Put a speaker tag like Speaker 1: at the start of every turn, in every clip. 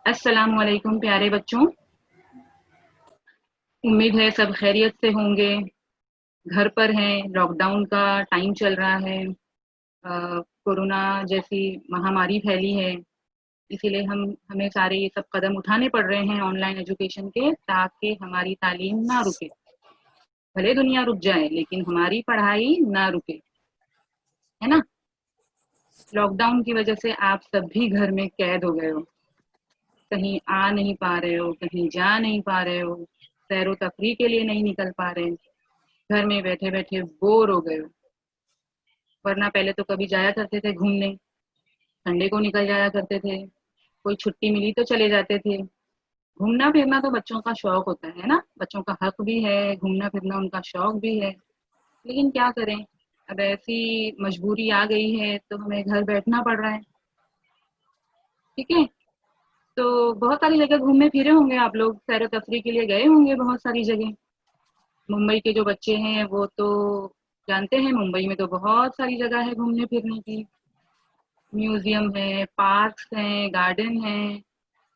Speaker 1: अस्सलाम वालेकुम प्यारे बच्चों। उम्मीद है सब खैरियत से होंगे। घर पर हैं, लॉकडाउन का टाइम चल रहा है। कोरोना जैसी महामारी फैली है, इसीलिए हमें सारे ये सब कदम उठाने पड़ रहे हैं ऑनलाइन एजुकेशन के, ताकि हमारी तालीम ना रुके। भले दुनिया रुक जाए लेकिन हमारी पढ़ाई ना रुके, है ना। लॉकडाउन की वजह से आप सब भी घर में कैद हो गए हो, कहीं आ नहीं पा रहे हो, कहीं जा नहीं पा रहे हो, सैरो तफरी के लिए नहीं निकल पा रहे, घर में बैठे बैठे बोर हो गए हो। वरना पहले तो कभी जाया करते थे घूमने, संडे को निकल जाया करते थे, कोई छुट्टी मिली तो चले जाते थे। घूमना फिरना तो बच्चों का शौक होता है ना, बच्चों का हक भी है, घूमना फिरना उनका शौक भी है। लेकिन क्या करें, अब ऐसी मजबूरी आ गई है तो हमें घर बैठना पड़ रहा है। ठीक है, तो बहुत सारी जगह घूमने फिरे होंगे आप लोग, सैर तफरी के लिए गए होंगे बहुत सारी जगह। मुंबई के जो बच्चे हैं वो तो जानते हैं, मुंबई में तो बहुत सारी जगह है घूमने फिरने की। म्यूजियम है, पार्क्स हैं, गार्डन हैं,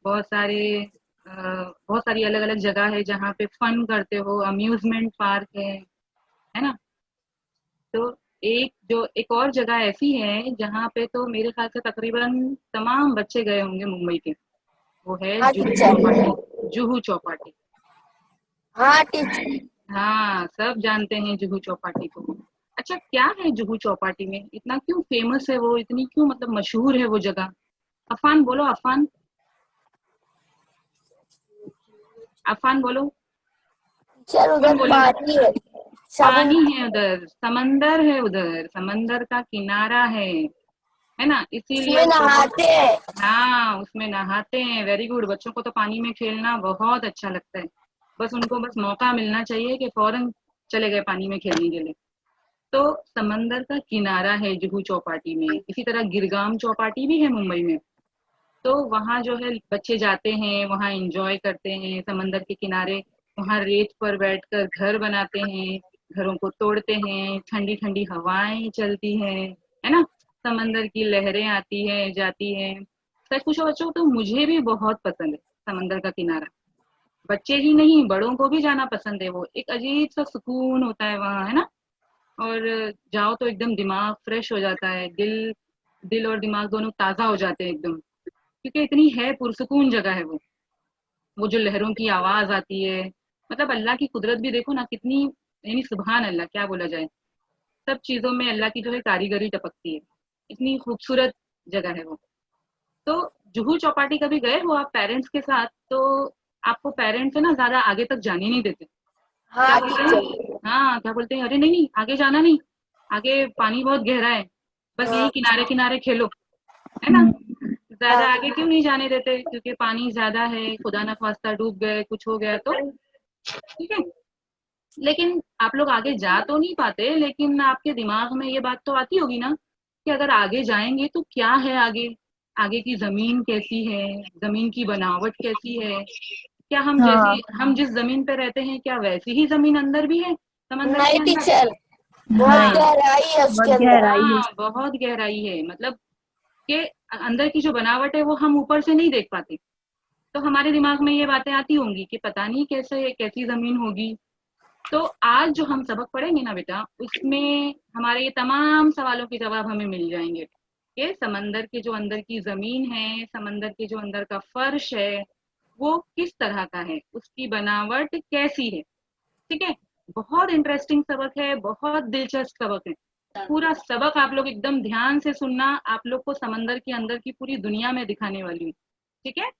Speaker 1: बहुत सारे बहुत सारी अलग अलग जगह है जहाँ पे फन करते हो, अम्यूजमेंट पार्क है ना। तो एक और जगह ऐसी है जहाँ पे तो मेरे ख्याल से तकरीबन तमाम बच्चे गए होंगे मुंबई के, वो है
Speaker 2: हाँ
Speaker 1: जुहू
Speaker 2: टीचर।
Speaker 1: चौपाटी। जुहू चौपाटी,
Speaker 2: हाँ टीचर।
Speaker 1: हाँ सब जानते हैं जुहू चौपाटी को। अच्छा, क्या है जुहू चौपाटी में, इतना क्यों फेमस है वो, इतनी क्यों मतलब मशहूर है वो जगह? अफान बोलो, अफान, अफान बोलो।
Speaker 2: टीचर
Speaker 1: कौन
Speaker 2: उधर
Speaker 1: बोलेगा?
Speaker 2: पानी है।
Speaker 1: पानी
Speaker 2: समुद्र।
Speaker 1: है उधर, समंदर है उधर, समंदर का किनारा है ना, इसीलिए
Speaker 2: उसमें
Speaker 1: वो बहुत।
Speaker 2: नहाते हैं।
Speaker 1: हाँ, उसमें नहाते हैं, वेरी गुड। बच्चों को तो पानी में खेलना बहुत अच्छा लगता है, बस उनको बस मौका मिलना चाहिए कि फौरन चले गए पानी में खेलने के लिए। तो समंदर का किनारा है जुहू चौपाटी में, इसी तरह गिरगाम चौपाटी भी है मुंबई में। तो वहाँ जो है बच्चे जाते हैं, वहाँ एंजॉय करते हैं समंदर के किनारे, वहाँ रेत पर बैठकर घर बनाते हैं, घरों को तोड़ते हैं, ठंडी ठंडी हवाएं चलती हैं, है ना। समंदर की लहरें आती है जाती है। सच पूछो बच्चों तो मुझे भी बहुत पसंद है समंदर का किनारा। बच्चे ही नहीं, बड़ों को भी जाना पसंद है, वो एक अजीब सा सुकून होता है वहाँ, है ना। और जाओ तो एकदम दिमाग फ्रेश हो जाता है, दिल दिल और दिमाग दोनों ताजा हो जाते हैं एकदम, क्योंकि इतनी है पुरसुकून जगह है वो जो लहरों की आवाज आती है, मतलब अल्लाह की कुदरत भी देखो ना कितनी, यानी सुभान अल्लाह क्या बोला जाए। सब चीजों में अल्लाह की जो है कारीगरी टपकती है, इतनी खूबसूरत जगह है वो। तो जुहू चौपाटी कभी गए हो आप पेरेंट्स के साथ, तो आपको पेरेंट्स है ना ज्यादा आगे तक जाने नहीं देते। क्या
Speaker 2: हाँ
Speaker 1: बोलते
Speaker 2: टीचर।
Speaker 1: हैं, हाँ क्या बोलते हैं, अरे नहीं नहीं आगे जाना नहीं, आगे पानी बहुत गहरा है, बस यही
Speaker 2: हाँ।
Speaker 1: किनारे किनारे खेलो, है ना। ज्यादा
Speaker 2: हाँ।
Speaker 1: आगे क्यों नहीं जाने देते, क्योंकि पानी ज्यादा है, खुदा ना खास्ता डूब गए, कुछ हो गया तो। ठीक है, लेकिन आप लोग आगे जा तो नहीं पाते, लेकिन आपके दिमाग में ये बात तो आती होगी ना कि अगर आगे जाएंगे तो क्या है आगे, आगे की जमीन कैसी है, जमीन की बनावट कैसी है, क्या
Speaker 2: हाँ।
Speaker 1: हम जिस जमीन पे रहते हैं क्या वैसी ही जमीन अंदर भी है, समंदर
Speaker 2: नहीं
Speaker 1: के अंदर।
Speaker 2: टीचर, बहुत
Speaker 1: हाँ,
Speaker 2: गहराई है
Speaker 3: बहुत
Speaker 2: उसके अंदर।
Speaker 3: गहराई है।
Speaker 1: हाँ बहुत गहराई है, मतलब कि अंदर की जो बनावट है वो हम ऊपर से नहीं देख पाते। तो हमारे दिमाग में ये बातें आती होंगी कि पता नहीं कैसे कैसी जमीन होगी। तो आज जो हम सबक पढ़ेंगे ना बेटा, उसमें हमारे ये तमाम सवालों के जवाब हमें मिल जाएंगे कि समंदर के जो अंदर की जमीन है, समंदर के जो अंदर का फर्श है, वो किस तरह का है, उसकी बनावट कैसी है। ठीक है, बहुत इंटरेस्टिंग सबक है, बहुत दिलचस्प सबक है। पूरा सबक आप लोग एकदम ध्यान से सुनना, आप लोग को समंदर के अंदर की पूरी दुनिया में दिखाने वाली हूँ। ठीक है,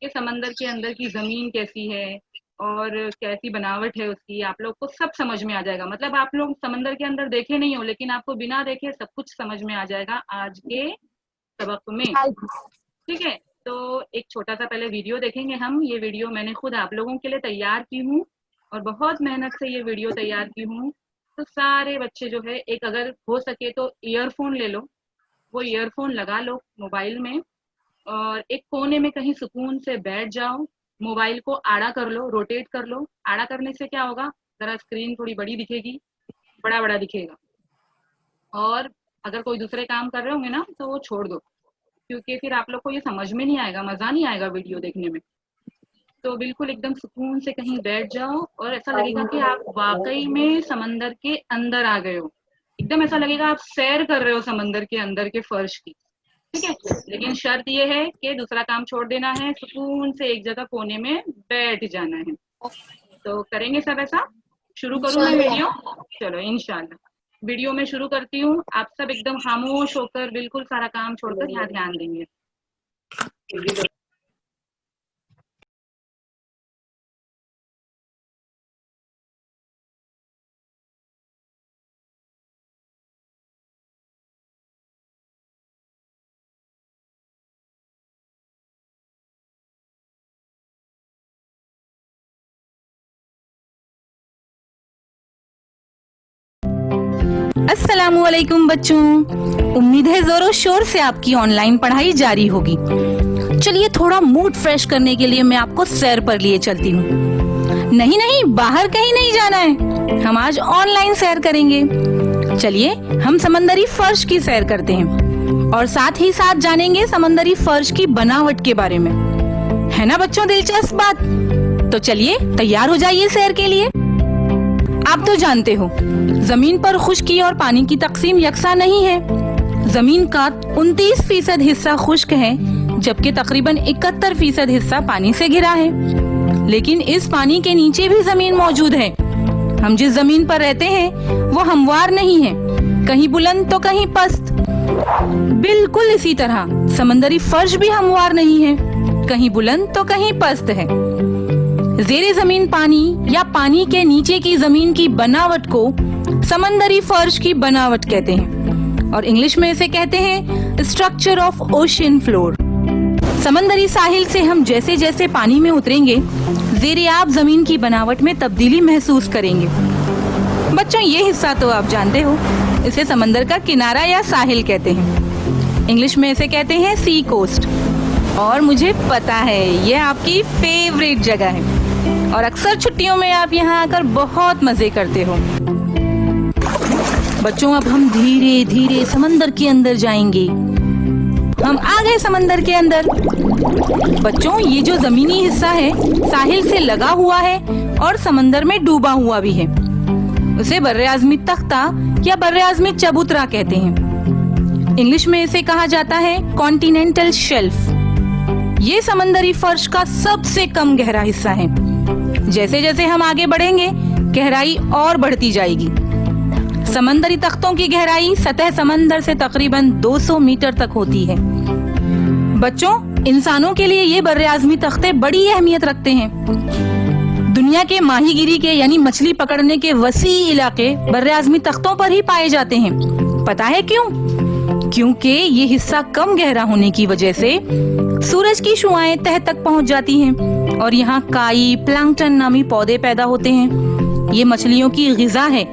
Speaker 1: कि समंदर के अंदर की जमीन कैसी है और कैसी बनावट है उसकी, आप लोग को सब समझ में आ जाएगा। मतलब आप लोग समंदर के अंदर देखे नहीं हो, लेकिन आपको बिना देखे सब कुछ समझ में आ जाएगा आज के सबक में। ठीक है, तो एक छोटा सा पहले वीडियो देखेंगे हम। ये वीडियो मैंने खुद आप लोगों के लिए तैयार की हूँ और बहुत मेहनत से ये वीडियो तैयार की हूँ। तो सारे बच्चे जो है, एक अगर हो सके तो ईयरफोन ले लो, वो ईयरफोन लगा लो मोबाइल में, और एक कोने में कहीं सुकून से बैठ जाओ, मोबाइल को आड़ा कर लो, रोटेट कर लो। आड़ा करने से क्या होगा, जरा स्क्रीन थोड़ी बड़ी दिखेगी, बड़ा बड़ा दिखेगा। और अगर कोई दूसरे काम कर रहे होंगे ना तो वो छोड़ दो, क्योंकि फिर आप लोग को ये समझ में नहीं आएगा, मज़ा नहीं आएगा वीडियो देखने में। तो बिल्कुल एकदम सुकून से कहीं बैठ जाओ और ऐसा लगेगा कि आप वाक़ई में समंदर के अंदर आ गए हो। एकदम ऐसा लगेगा आप सैर कर रहे हो समंदर के अंदर के फर्श की, ठीक है? लेकिन शर्त ये है कि दूसरा काम छोड़ देना है, सुकून से एक जगह कोने में बैठ जाना है। तो करेंगे सब ऐसा? शुरू करूँ मैं वीडियो? चलो इंशाल्लाह। वीडियो में शुरू करती हूँ। आप सब एकदम खामोश होकर बिल्कुल सारा काम छोड़कर यहाँ ध्यान देंगे।
Speaker 3: अस्सलामुअलैकुम बच्चों, उम्मीद है जोरों शोर से आपकी ऑनलाइन पढ़ाई जारी होगी। चलिए थोड़ा मूड फ्रेश करने के लिए मैं आपको सैर पर लिए चलती हूँ। नहीं नहीं, बाहर कहीं नहीं जाना है, हम आज ऑनलाइन सैर करेंगे। चलिए हम समंदरी फर्श की सैर करते हैं और साथ ही साथ जानेंगे समंदरी फर्श की बनावट के बारे में। है ना बच्चों दिलचस्प बात? तो चलिए तैयार हो जाइए सैर के लिए। आप तो जानते हो जमीन पर खुश्की और पानी की तकसीम यकसा नहीं है। जमीन का 29% हिस्सा खुश्क है, जबकि तकरीबन 71% हिस्सा पानी से घिरा है। लेकिन इस पानी के नीचे भी जमीन मौजूद है। हम जिस जमीन पर रहते हैं वो हमवार नहीं है, कहीं बुलंद तो कहीं पस्त। बिल्कुल इसी तरह समंदरी फर्श भी हमवार नहीं है, कहीं बुलंद तो कहीं पस्त है। ज़ेरे जमीन पानी या पानी के नीचे की जमीन की बनावट को समंदरी फर्श की बनावट कहते हैं और इंग्लिश में इसे कहते हैं स्ट्रक्चर ऑफ ओशन फ्लोर। समंदरी साहिल से हम जैसे जैसे पानी में उतरेंगे, ज़ेरे आब जमीन की बनावट में तब्दीली महसूस करेंगे। बच्चों ये हिस्सा तो आप जानते हो, इसे समंदर का किनारा या साहिल कहते हैं। इंग्लिश में इसे कहते हैं सी कोस्ट। और मुझे पता है ये आपकी फेवरेट जगह है और अक्सर छुट्टियों में आप यहाँ आकर बहुत मजे करते हो। बच्चों अब हम धीरे धीरे समंदर के अंदर जाएंगे। हम आ गए समंदर के अंदर। बच्चों ये जो जमीनी हिस्सा है साहिल से लगा हुआ है और समंदर में डूबा हुआ भी है। उसे बर्रे आज़मी तख्ता या बर्रे आज़मी चबूतरा कहते हैं। इंग्लिश में इसे कहा जाता है कॉन्टिनेंटल शेल्फ। ये समंदरी फर्श का सबसे कम गहरा हिस्सा है। जैसे जैसे हम आगे बढ़ेंगे गहराई और बढ़ती जाएगी। समंदरी तख्तों की गहराई सतह समंदर से तकरीबन 200 मीटर तक होती है। बच्चों इंसानों के लिए ये बर्रे आज़मी तख्ते बड़ी अहमियत रखते हैं। दुनिया के माहीगिरी के यानी मछली पकड़ने के वसी इलाके बर्रे आज़मी तख्तों पर ही पाए जाते हैं। पता है क्यों? क्योंकि ये हिस्सा कम गहरा होने की वजह से सूरज की शुआएं तह तक पहुंच जाती हैं और यहाँ काई प्लैंकटन नामी पौधे पैदा होते हैं। ये मछलियों की ग़िज़ा है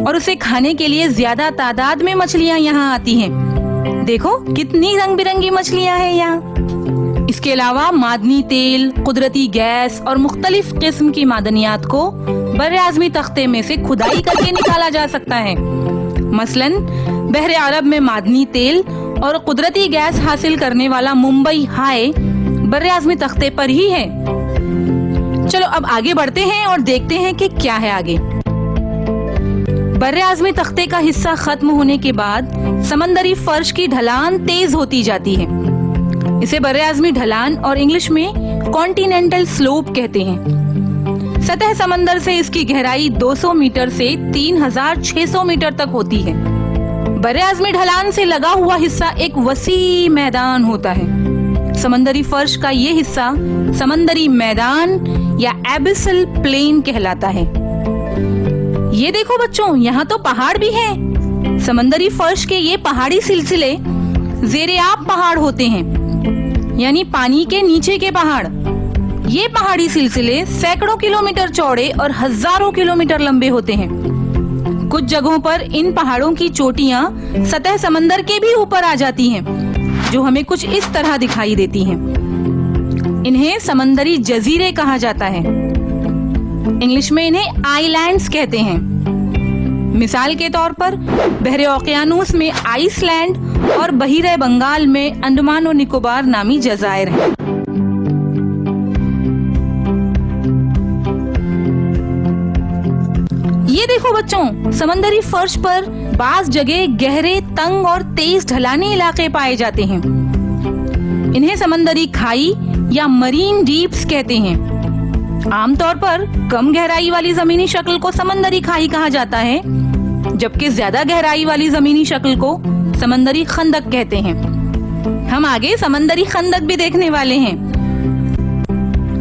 Speaker 3: और उसे खाने के लिए ज्यादा तादाद में मछलियाँ यहाँ आती हैं। देखो कितनी रंग बिरंगी मछलियाँ हैं यहाँ। इसके अलावा मादनी तेल, कुदरती गैस और मुख्तलिफ किस्म की मादनियात को बर्रे आज़मी तख्ते में से खुदाई करके निकाला जा सकता है। मसलन बहरे अरब में मादनी तेल और कुदरती गैस हासिल करने वाला मुंबई हाय बर्रे आज़मी तख्ते पर ही है। चलो अब आगे बढ़ते हैं और देखते हैं कि क्या है आगे। बर्रे आज़मी तख्ते का हिस्सा खत्म होने के बाद समंदरी फर्श की ढलान तेज होती जाती है। इसे बर्रे आज़मी ढलान और इंग्लिश में कॉन्टिनेंटल स्लोप कहते हैं। सतह समंदर से इसकी गहराई 200 मीटर से 3600 मीटर तक होती है। बर्रे आज़मी ढलान से लगा हुआ हिस्सा एक वसी मैदान होता है। समंदरी फर्श का ये हिस्सा समंदरी मैदान या एबिसल प्लेन कहलाता है। ये देखो बच्चों यहाँ तो पहाड़ भी हैं। समंदरी फर्श के ये पहाड़ी सिलसिले ज़ेरे आब पहाड़ होते हैं, यानी पानी के नीचे के पहाड़। ये पहाड़ी सिलसिले सैकड़ों किलोमीटर चौड़े और हजारों किलोमीटर लंबे होते हैं। कुछ जगहों पर इन पहाड़ों की चोटियां सतह समंदर के भी ऊपर आ जाती हैं, जो हमें कुछ इस तरह दिखाई देती हैं। इन्हें समंदरी जजीरे कहा जाता है। इंग्लिश में इन्हें आइलैंड्स कहते हैं। मिसाल के तौर पर बहरे ओकियानूस में आइसलैंड और बहीरे बंगाल में अंडमान और निकोबार नामी जजायर हैं। ये देखो बच्चों, समंदरी फर्श पर बास जगह गहरे, तंग और तेज ढलानी इलाके पाए जाते हैं। इन्हें समंदरी खाई या मरीन डीप्स कहते हैं। आमतौर पर कम गहराई वाली जमीनी शक्ल को समंदरी खाई कहा जाता है, जबकि ज्यादा गहराई वाली जमीनी शक्ल को समंदरी खंदक कहते हैं। हम आगे समंदरी खंदक भी देखने वाले हैं।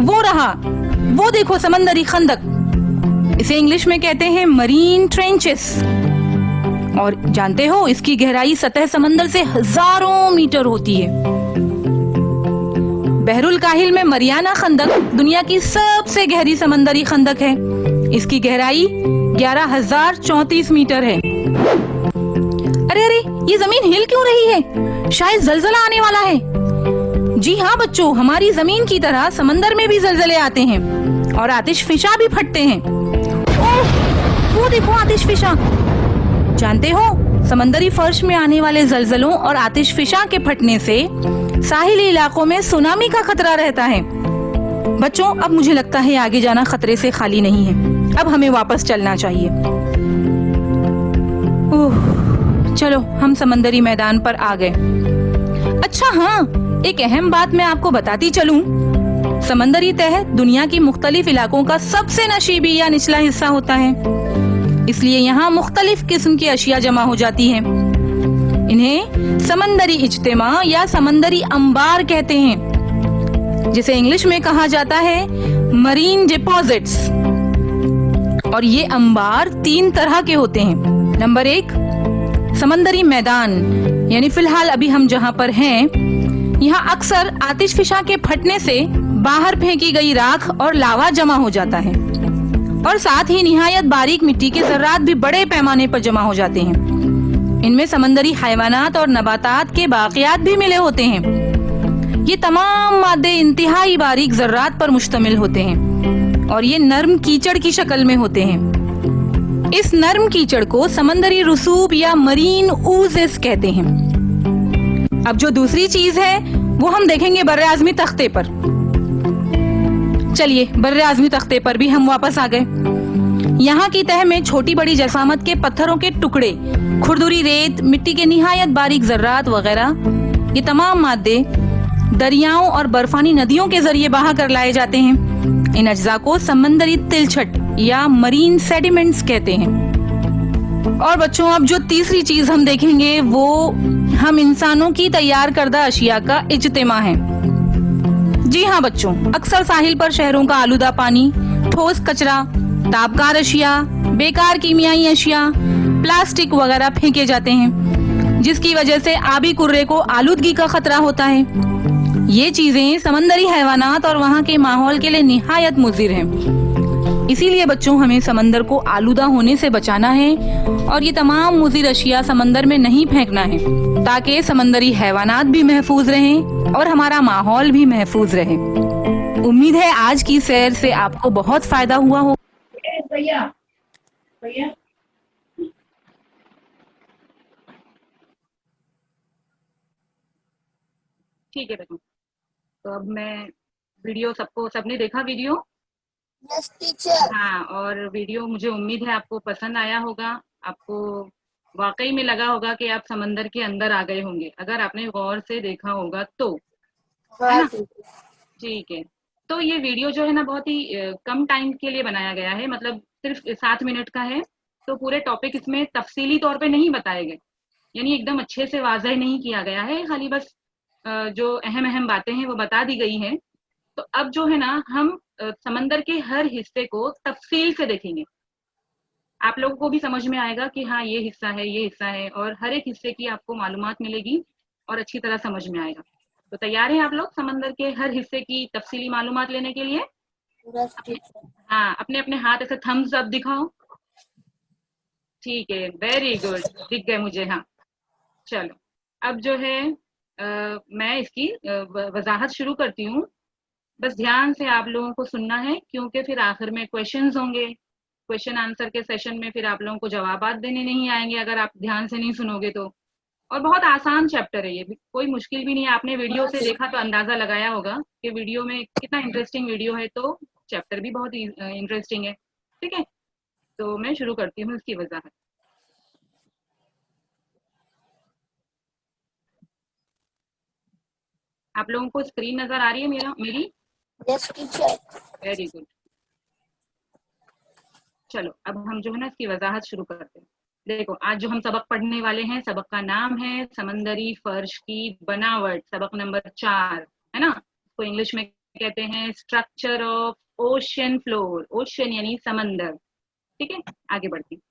Speaker 3: वो रहा, वो देखो समंदरी खंदक। इसे इंग्लिश में कहते हैं मरीन ट्रेंचेस। और जानते हो, इसकी गहराई सतह समंदर से हजारों मीटर होती है। बहरुल काहिल में मरियाना खंदक दुनिया की सबसे गहरी समंदरी खंदक है। इसकी गहराई 11,034 मीटर है। अरे अरे, ये जमीन हिल क्यों रही है? शायद जलजला आने वाला है। जी हाँ बच्चों, हमारी जमीन की तरह समंदर में भी जलजले आते हैं और आतिशफिशा भी फटते हैं। ओह, वो देखो आतिशफिशा। जानते हो, समंदरी फर्श में आने वाले जलजलों और आतिशफिशा के फटने से साहिली इलाकों में सुनामी का खतरा रहता है। बच्चों, अब मुझे लगता है आगे जाना खतरे से खाली नहीं है। अब हमें वापस चलना चाहिए। चलो, हम समंदरी मैदान पर आ गए। अच्छा हाँ, एक अहम बात मैं आपको बताती चलूं। समंदरी तह दुनिया की मुख्तलिफ इलाकों का सबसे नशीबी या निचला हिस्सा होता है, इसलिए यहाँ मुख्तलिफ किस्म की अशिया जमा हो जाती हैं। इन्हें समंदरी इज्तिमा या समंदरी अंबार कहते हैं, जिसे इंग्लिश में कहा जाता है मरीन डिपॉजिट्स। और ये अंबार 3 तरह के होते हैं। नंबर 1, समंदरी मैदान, यानी फिलहाल अभी हम जहाँ पर हैं, यहाँ अक्सर आतिशफिशा के फटने से बाहर फेंकी गई राख और लावा जमा हो जाता है, और साथ ही निहायत बारीक मिट्टी के जर्रात भी बड़े पैमाने पर जमा हो जाते हैं। इनमें समंदरी हैवानात और नबातात के बाकियात भी मिले होते हैं। ये तमाम मादे इंतहाई बारीक जर्रात पर मुश्तमिल होते हैं और ये नर्म कीचड़ की शक्ल में होते हैं। इस नर्म कीचड़ को समंदरी रसूब या मरीन ऊजेस कहते हैं। अब जो दूसरी चीज है वो हम देखेंगे बर्रे आज़मी तख्ते पर। चलिए, बर्रे आज़मी तख्ते पर भी हम वापस आ गए। यहाँ की तह में छोटी बड़ी जसामत के पत्थरों के टुकड़े, खुरदुरी रेत, मिट्टी के निहायत बारीक जर्रात वगैरह, ये तमाम मादे दरियाओं और बर्फानी नदियों के जरिए बहा कर लाए जाते हैं। इन अज्जा को समंदरी तिलछट या मरीन सेडिमेंट्स कहते हैं। और बच्चों, अब जो तीसरी चीज हम देखेंगे वो हम इंसानों की तैयार करदा अशिया का इज्तिमा है। जी हाँ बच्चों, अक्सर साहिल पर शहरों का आलूदा पानी, ठोस कचरा, ताबकार अशिया, बेकार कीमियाई अशिया, प्लास्टिक वगैरह फेंके जाते हैं, जिसकी वजह से आबी कुर्रे को आलूदगी का खतरा होता है। ये चीजें समंदरी हैवानात और वहाँ के माहौल के लिए निहायत मुज़िर हैं। इसीलिए बच्चों, हमें समंदर को आलूदा होने से बचाना है और ये तमाम मुज़िर अशिया समंदर में नहीं फेंकना है, ताकि समंदरी हैवानात भी महफूज रहें और हमारा माहौल भी महफूज रहे। उम्मीद है आज की सैर से आपको बहुत फायदा हुआ हो।
Speaker 1: भैया भैया ठीक है बेटा। तो अब मैं वीडियो सबने देखा वीडियो?
Speaker 2: Yes teacher.
Speaker 1: हाँ, और वीडियो मुझे उम्मीद है आपको पसंद आया होगा। आपको वाकई में लगा होगा कि आप समंदर के अंदर आ गए होंगे, अगर आपने गौर से देखा होगा तो।
Speaker 2: हाँ
Speaker 1: ठीक है। तो ये वीडियो जो है ना, बहुत ही कम टाइम के लिए बनाया गया है, मतलब सिर्फ 7 मिनट का है। तो पूरे टॉपिक इसमें तफसीली तौर पे नहीं बताए गए, यानी एकदम अच्छे से वाज़ह नहीं किया गया है, खाली बस जो अहम अहम बातें हैं वो बता दी गई हैं। तो अब जो है ना, हम समंदर के हर हिस्से को तफसील से देखेंगे। आप लोगों को भी समझ में आएगा कि हाँ, ये हिस्सा है, ये हिस्सा है, और हर एक हिस्से की आपको मालूमात मिलेगी और अच्छी तरह समझ में आएगा। तो तैयार हैं आप लोग समंदर के हर हिस्से की तफसीली मालूमात लेने के लिए? हाँ, अपने अपने हाथ ऐसे थम्स अप दिखाओ। ठीक है, वेरी गुड, दिख गए मुझे। हाँ, चलो अब जो है मैं इसकी वजाहत शुरू करती हूँ। बस ध्यान से आप लोगों को सुनना है, क्योंकि फिर आखिर में क्वेश्चंस होंगे। क्वेश्चन आंसर के सेशन में फिर आप लोगों को जवाबात देने नहीं आएंगे अगर आप ध्यान से नहीं सुनोगे तो। और बहुत आसान चैप्टर है, ये कोई मुश्किल भी नहीं है। आपने वीडियो से देखा तो अंदाजा लगाया होगा कि वीडियो में कितना इंटरेस्टिंग वीडियो है, तो चैप्टर भी बहुत इंटरेस्टिंग है। ठीक है, तो मैं शुरू करती हूँ इसकी वजाहत। आप लोगों को स्क्रीन नजर आ रही है मेरी?
Speaker 2: Yes teacher.
Speaker 1: Very good. चलो अब हम जो है ना इसकी वजाहत शुरू करते हैं। देखो, आज जो हम सबक पढ़ने वाले हैं, सबक का नाम है समंदरी फर्श की बनावट, सबक नंबर 4 है ना। इसको इंग्लिश में कहते हैं structure of ocean floor. Ocean यानी समंदर। ठीक है, आगे बढ़ती हूँ।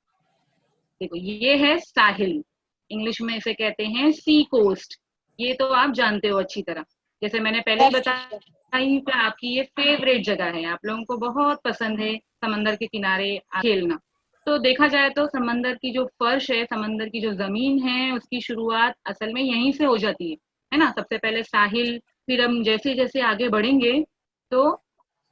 Speaker 1: देखो, ये है साहिल, इंग्लिश में इसे कहते हैं सी कोस्ट। ये तो आप जानते हो अच्छी तरह, जैसे मैंने पहले ही
Speaker 2: यस
Speaker 1: बताया
Speaker 2: टीचर।
Speaker 1: कि आपकी ये फेवरेट जगह है, आप लोगों को बहुत पसंद है समंदर के किनारे खेलना। तो देखा जाए तो समंदर की जो फर्श है, समंदर की जो जमीन है, उसकी शुरुआत असल में यहीं से हो जाती है ना। सबसे पहले साहिल, फिर हम जैसे जैसे आगे बढ़ेंगे तो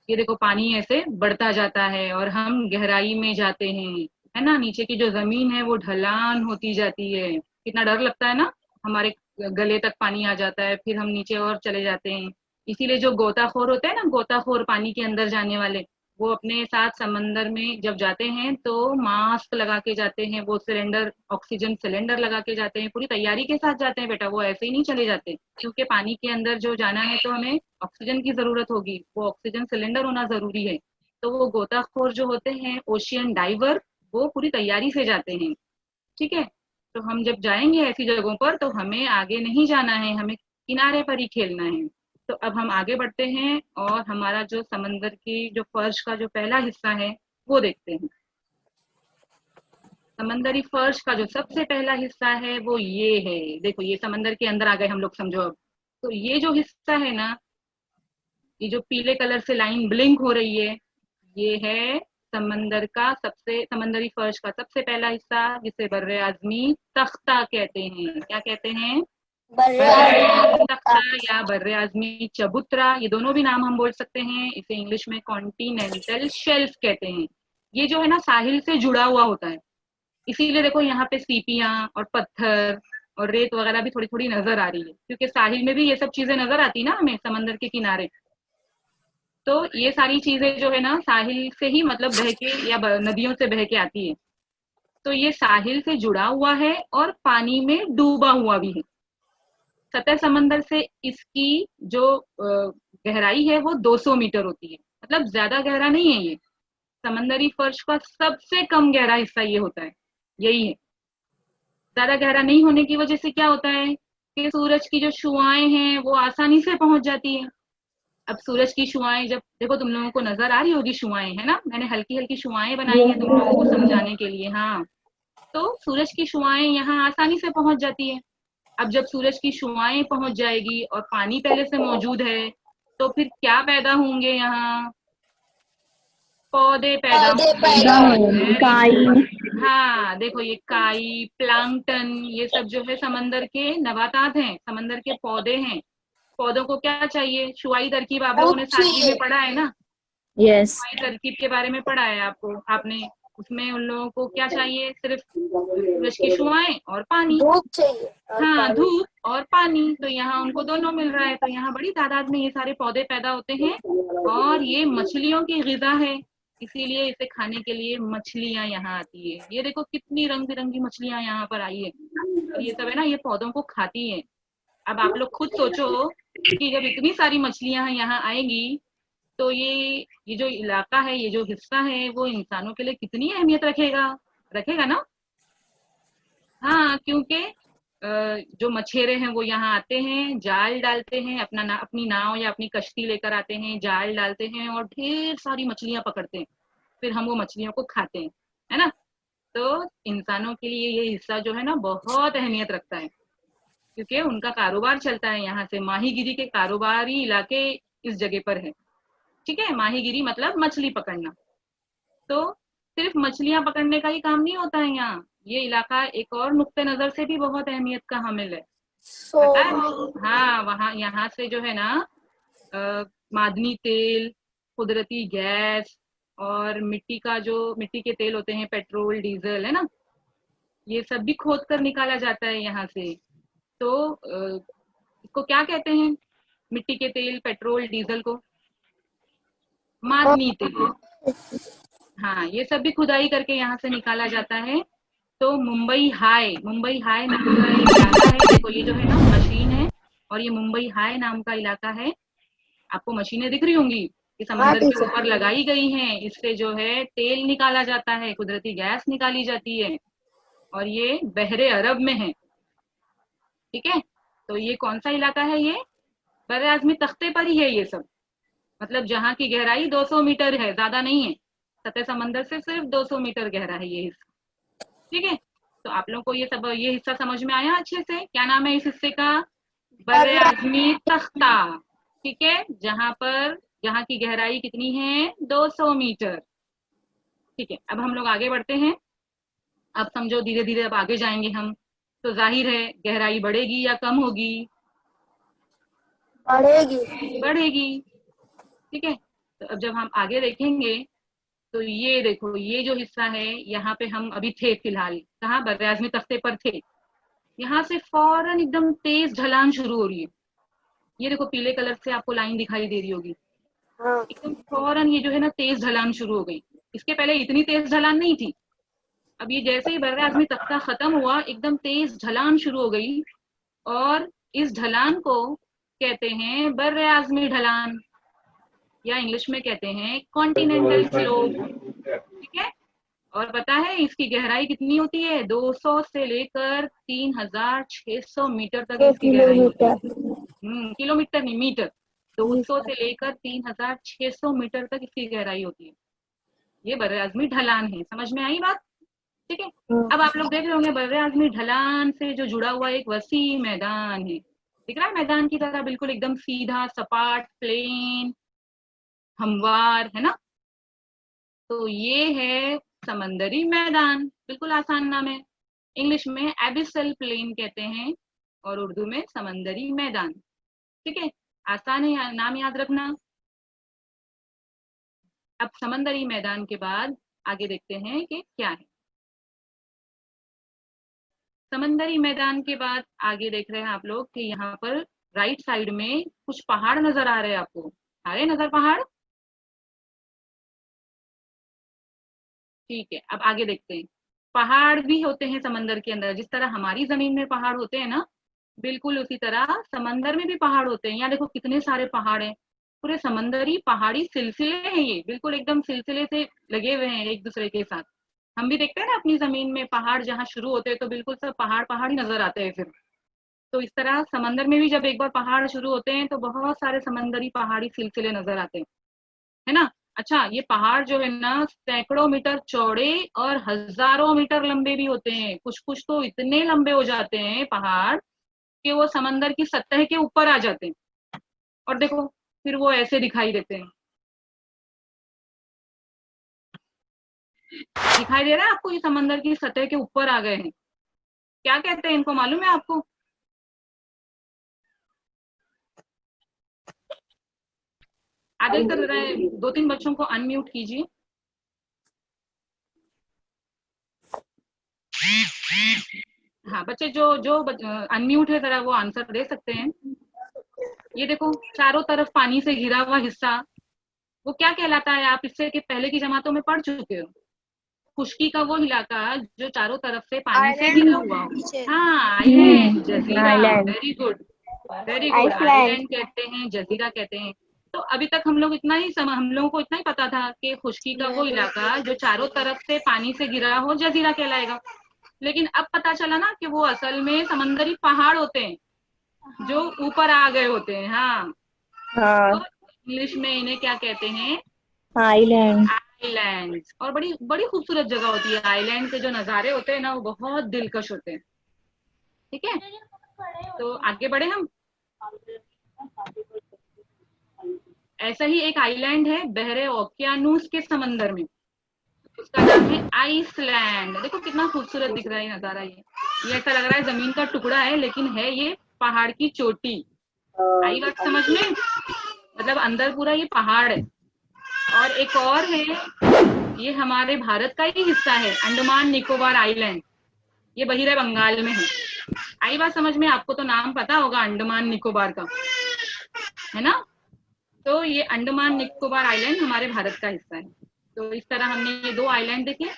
Speaker 1: ये देखो पानी ऐसे बढ़ता जाता है और हम गहराई में जाते हैं, है ना। नीचे की जो जमीन है वो ढलान होती जाती है, कितना डर लगता है ना, हमारे गले तक पानी आ जाता है, फिर हम नीचे और चले जाते हैं। इसीलिए जो गोताखोर होते हैं ना, गोताखोर पानी के अंदर जाने वाले, वो अपने साथ समंदर में जब जाते हैं तो मास्क लगा के जाते हैं, वो सिलेंडर, ऑक्सीजन सिलेंडर लगा के जाते हैं, पूरी तैयारी के साथ जाते हैं बेटा, वो ऐसे ही नहीं चले जाते, क्योंकि पानी के अंदर जो जाना है तो हमें ऑक्सीजन की जरूरत होगी, वो ऑक्सीजन सिलेंडर होना जरूरी है। तो वो गोताखोर जो होते हैं, ओशियन डाइवर, वो पूरी तैयारी से जाते हैं। ठीक है, तो हम जब जाएंगे ऐसी जगहों पर तो हमें आगे नहीं जाना है, हमें किनारे पर ही खेलना है। तो अब हम आगे बढ़ते हैं और हमारा जो समंदर की जो फर्श का जो पहला हिस्सा है वो देखते हैं। समंदरी फर्श का जो सबसे पहला हिस्सा है वो ये है। देखो, ये समंदर के अंदर आ गए हम लोग, समझो अब। तो ये जो हिस्सा है ना, ये जो पीले कलर से लाइन ब्लिंक हो रही है, ये है समंदर का सबसे, समंदरी फर्श का सबसे पहला हिस्सा, जिसे बर्रे आजमी तख्ता कहते हैं। क्या कहते हैं? बर्रे आजमी तख्ता या बर्रे आजमी चबूतरा, ये दोनों भी नाम हम बोल सकते हैं। इसे इंग्लिश में कॉन्टिनेंटल शेल्फ कहते हैं। ये जो है ना साहिल से जुड़ा हुआ होता है, इसीलिए देखो यहाँ पे सीपियां और पत्थर और रेत वगैरह भी थोड़ी थोड़ी नजर आ रही है, क्योंकि साहिल में भी ये सब चीजें नजर आती ना हमें समंदर के किनारे। तो ये सारी चीजें जो है ना साहिल से ही मतलब बह के या नदियों से बह के आती है। तो ये साहिल से जुड़ा हुआ है और पानी में डूबा हुआ भी है। सतह समंदर से इसकी जो गहराई है वो 200 मीटर होती है, मतलब ज्यादा गहरा नहीं है ये। समंदरी फर्श का सबसे कम गहरा हिस्सा ये होता है, यही है। ज्यादा गहरा नहीं होने की वजह से क्या होता है कि सूरज की जो शुआएं हैं वो आसानी से पहुंच जाती है। अब सूरज की शुआएं, जब देखो तुम लोगों को नजर आ रही होगी शुआएं, है ना, मैंने हल्की हल्की शुआएं बनाई हैं तुम लोगों को समझाने के लिए। हाँ, तो सूरज की शुआएं यहाँ आसानी से पहुंच जाती है। अब जब सूरज की शुआएं पहुंच जाएगी और पानी पहले से मौजूद है, तो फिर क्या पैदा होंगे यहाँ? पौधे पैदा
Speaker 2: पौधे
Speaker 1: होंगे।
Speaker 2: पैदा
Speaker 1: वेरी गुड। हाँ, देखो ये काई, प्लांक्टन, ये सब जो है समंदर के नबातात हैं, समंदर के पौधे हैं। पौधों को क्या चाहिए? शुआई तरकीब आप लोगों ने सातवीं में पढ़ा है ना,
Speaker 4: यस।
Speaker 1: शुआई तरकीब के बारे में पढ़ा है आपको आपने। उसमें उन लोगों को क्या चाहिए? सिर्फ सूरज की शुआएं और पानी।
Speaker 2: धूप चाहिए और
Speaker 1: हाँ,
Speaker 2: पानी।
Speaker 1: धूप और पानी, तो यहाँ उनको दोनों मिल रहा है, तो यहाँ बड़ी तादाद में ये सारे पौधे पैदा होते हैं। और ये मछलियों की ग़िज़ा है, इसीलिए इसे खाने के लिए मछलियां यहाँ आती है। ये देखो कितनी रंग बिरंगी मछलियां यहाँ पर आई है, और ये सब है ना ये पौधों को खाती है। अब आप लोग खुद सोचो कि जब इतनी सारी मछलियां यहाँ आएंगी तो ये जो इलाका है, ये जो हिस्सा है, वो इंसानों के लिए कितनी अहमियत रखेगा, रखेगा ना। हाँ, क्योंकि जो मछेरे हैं वो यहाँ आते हैं, जाल डालते हैं, अपनी नाव या अपनी कश्ती लेकर आते हैं, जाल डालते हैं और ढेर सारी मछलियां पकड़ते हैं, फिर हम वो मछलियों को खाते हैं, है ना। तो इंसानों के लिए ये हिस्सा जो है ना बहुत अहमियत रखता है, क्योंकि उनका कारोबार चलता है यहाँ से, माहीगिरी के कारोबारी इलाके इस जगह पर है। ठीक है, माहीगिरी मतलब मछली पकड़ना। तो सिर्फ मछलियां पकड़ने का ही काम नहीं होता है यहाँ, ये इलाका एक और नुक्ते नजर से भी बहुत अहमियत का हामिल है, पता है? हाँ, वहाँ यहाँ से जो है ना मादनी तेल, कुदरती गैस और मिट्टी के तेल होते हैं, पेट्रोल, डीजल, है ना, ये सब भी खोद कर निकाला जाता है यहाँ से। तो इसको क्या कहते हैं? मिट्टी के तेल, पेट्रोल, डीजल को मादनी तेल। हाँ, ये सब भी खुदाई करके यहाँ से निकाला जाता है। तो मुंबई हाई नाम का एक इलाका है। देखो ये जो है ना मशीन है, और ये मुंबई हाई नाम का इलाका है। आपको मशीनें दिख रही होंगी कि
Speaker 2: हाँ
Speaker 1: समंदर के
Speaker 2: टीचर।
Speaker 1: ऊपर लगाई गई हैं। इससे जो है तेल निकाला जाता है, कुदरती गैस निकाली जाती है, और ये बहरे अरब में है। ठीक है, तो ये कौन सा इलाका है? ये बर्रे आज़मी तख्ते पर ही है ये सब। मतलब जहाँ की गहराई 200 मीटर है, ज्यादा नहीं है। सतह समंदर से सिर्फ 200 मीटर गहरा है ये हिस्सा। ठीक है, तो आप लोगों को ये हिस्सा समझ में आया अच्छे से? क्या नाम है इस हिस्से का? बर्रे आज़मी तख्ता। ठीक है, जहाँ की गहराई कितनी है? 200 मीटर। ठीक है, अब हम लोग आगे बढ़ते हैं। अब समझो धीरे धीरे अब आगे जाएंगे हम, तो जाहिर है गहराई बढ़ेगी या कम होगी?
Speaker 2: बढ़ेगी।
Speaker 1: बढ़ेगी। ठीक है, तो अब जब हम आगे देखेंगे तो ये देखो, ये जो हिस्सा है यहाँ पे हम अभी थे फिलहाल। कहाँ? बर्रे आज़मी तख्ते पर थे। यहाँ से फौरन एकदम तेज ढलान शुरू हो रही है। ये देखो पीले कलर से आपको लाइन दिखाई दे रही होगी।
Speaker 2: हाँ।
Speaker 1: एकदम फौरन ये जो है ना तेज ढलान शुरू हो गई। इसके पहले इतनी तेज ढलान नहीं थी। अब ये जैसे ही बर्रे आज़मी तख्ता खत्म हुआ, एकदम तेज ढलान शुरू हो गई, और इस ढलान को कहते हैं बर्रे आज़मी ढलान, या इंग्लिश में कहते हैं कॉन्टिनेंटल स्लोप। ठीक है, और पता है इसकी गहराई कितनी होती है? 200 से लेकर 3600 मीटर तक
Speaker 2: 6
Speaker 1: इसकी गहराई होती है।
Speaker 2: किलोमीटर।
Speaker 1: किलोमीटर नहीं, मीटर। 200 से लेकर 3600 मीटर तक इसकी गहराई होती है। ये बर्रे आज़मी ढलान है। समझ में आई बात? ठीक है, अब आप लोग देख रहे होंगे बर्रे आज़मी ढलान से जो जुड़ा हुआ एक वसी मैदान है। दिख रहा है? मैदान की तरह बिल्कुल एकदम सीधा, सपाट, प्लेन, हमवार, है ना? तो ये है समंदरी मैदान। बिल्कुल आसान नाम है। इंग्लिश में एबिसल प्लेन कहते हैं, और उर्दू में समंदरी मैदान। ठीक है, आसान है, नाम याद रखना। अब समंदरी मैदान के बाद आगे देखते हैं कि क्या है। समंदरी मैदान के बाद आगे देख रहे हैं आप लोग कि यहाँ पर राइट साइड में कुछ पहाड़ नजर आ रहे हैं आपको। आ रहे नजर पहाड़? ठीक है, अब आगे देखते हैं। पहाड़ भी होते हैं समंदर के अंदर। जिस तरह हमारी जमीन में पहाड़ होते हैं ना, बिल्कुल उसी तरह समंदर में भी पहाड़ होते हैं। यहाँ देखो कितने सारे पहाड़ हैं। पूरे समंदरी पहाड़ी सिलसिले हैं ये, बिल्कुल एकदम सिलसिले से लगे हुए हैं एक दूसरे के साथ। हम भी देखते हैं ना अपनी जमीन में पहाड़ जहाँ शुरू होते हैं तो बिल्कुल सब पहाड़ पहाड़ ही नजर आते हैं फिर। तो इस तरह समंदर में भी जब एक बार पहाड़ शुरू होते हैं तो बहुत सारे समंदरी पहाड़ी सिलसिले नजर आते हैं, है ना? अच्छा, ये पहाड़ जो है ना सैकड़ों मीटर चौड़े और हजारों मीटर लंबे भी होते हैं। कुछ कुछ तो इतने लंबे हो जाते हैं पहाड़ कि वो समंदर की सतह के ऊपर आ जाते हैं। और देखो फिर वो ऐसे दिखाई देते हैं। दिखाई दे रहा है आपको? ये समंदर की सतह के ऊपर आ गए हैं। क्या कहते हैं इनको, मालूम है आपको? आदिल कर रहा है, 2-3 बच्चों को अनम्यूट कीजिए। हाँ, बच्चे जो जो अनम्यूट है जरा वो आंसर दे सकते हैं। ये देखो चारों तरफ पानी से घिरा हुआ हिस्सा, वो क्या कहलाता है? आप इससे कि पहले की जमातों में पढ़ चुके हो। खुश्की का वो इलाका जो चारों तरफ से पानी से घिरा हुआ हो। हाँ, आइलैंड, जजीरा। Very good, very good. Island कहते हैं, जजीरा कहते हैं। तो अभी तक हम लोगों को इतना ही पता था कि खुश्की का वो इलाका जो चारों तरफ से पानी से घिरा हो जजीरा कहलाएगा। लेकिन अब पता चला ना कि वो असल में समंदरी पहाड़ होते हैं जो ऊपर आ गए होते हैं। हाँ, तो इंग्लिश में इन्हें क्या कहते हैं?
Speaker 2: आइलैंड।
Speaker 1: आइलैंड। और बड़ी बड़ी खूबसूरत जगह होती है। आइलैंड के जो नज़ारे होते हैं ना वो बहुत दिलकश होते हैं। ठीक है, तो आगे बढ़े हम। ऐसा ही एक आइलैंड है बहरे ओकियानूस के समंदर में, उसका नाम है आइसलैंड। देखो कितना खूबसूरत दिख रहा है नजारा। ये ऐसा लग रहा है जमीन का टुकड़ा है, लेकिन है ये पहाड़ की चोटी। आई बात समझ में? मतलब अंदर पूरा ये पहाड़ है। और एक और है, ये हमारे भारत का ही हिस्सा है, अंडमान निकोबार आइलैंड। ये बहिरे बंगाल में है। आई बात समझ में? आपको तो नाम पता होगा अंडमान निकोबार का, है ना? तो ये अंडमान निकोबार आइलैंड हमारे भारत का हिस्सा है। तो इस तरह हमने ये 2 आइलैंड देखे।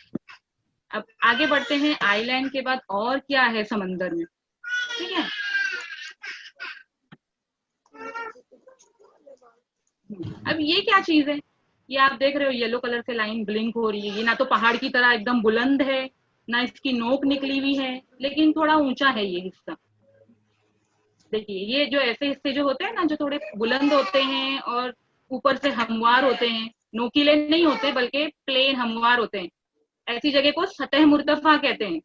Speaker 1: अब आगे बढ़ते हैं, आइलैंड के बाद और क्या है समंदर में, ठीक है? अब ये क्या चीज है? ये आप देख रहे हो येलो कलर से लाइन ब्लिंक हो रही है। ये ना तो पहाड़ की तरह एकदम बुलंद है, ना इसकी नोक निकली हुई है, लेकिन थोड़ा ऊंचा है ये हिस्सा। देखिए ये जो ऐसे हिस्से जो होते हैं ना, जो थोड़े बुलंद होते हैं और ऊपर से हमवार होते हैं, नोकीले नहीं होते बल्कि प्लेन हमवार होते हैं, ऐसी जगह को सतह मुर्तफा कहते हैं।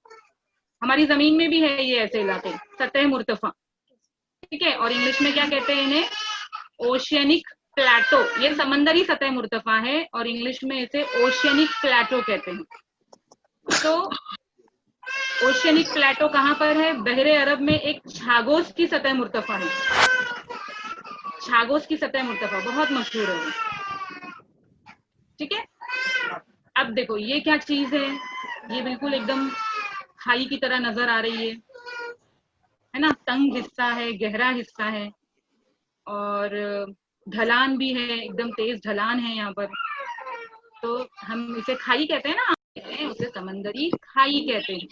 Speaker 1: हमारी जमीन में भी है ये ऐसे इलाके, सतह मुर्तफा, ठीक है? और इंग्लिश में क्या कहते हैं इन्हें? ओशियनिक प्लेटो। ये समंदरी सतह मुर्तफा है और इंग्लिश में इसे ओशियनिक प्लेटो कहते हैं। तो ओशियनिक प्लेटो कहाँ पर है? बहरे अरब में एक छागोस की सतह मुर्तफा है। छागोस की सतह मुर्तफा बहुत मशहूर है, ठीक है? अब देखो ये क्या चीज है? ये बिल्कुल एकदम खाई की तरह नजर आ रही है ना? तंग हिस्सा है, गहरा हिस्सा है और ढलान भी है, एकदम तेज ढलान है यहाँ पर। तो हम इसे खाई कहते हैं ना, उसे समंदरी खाई कहते हैं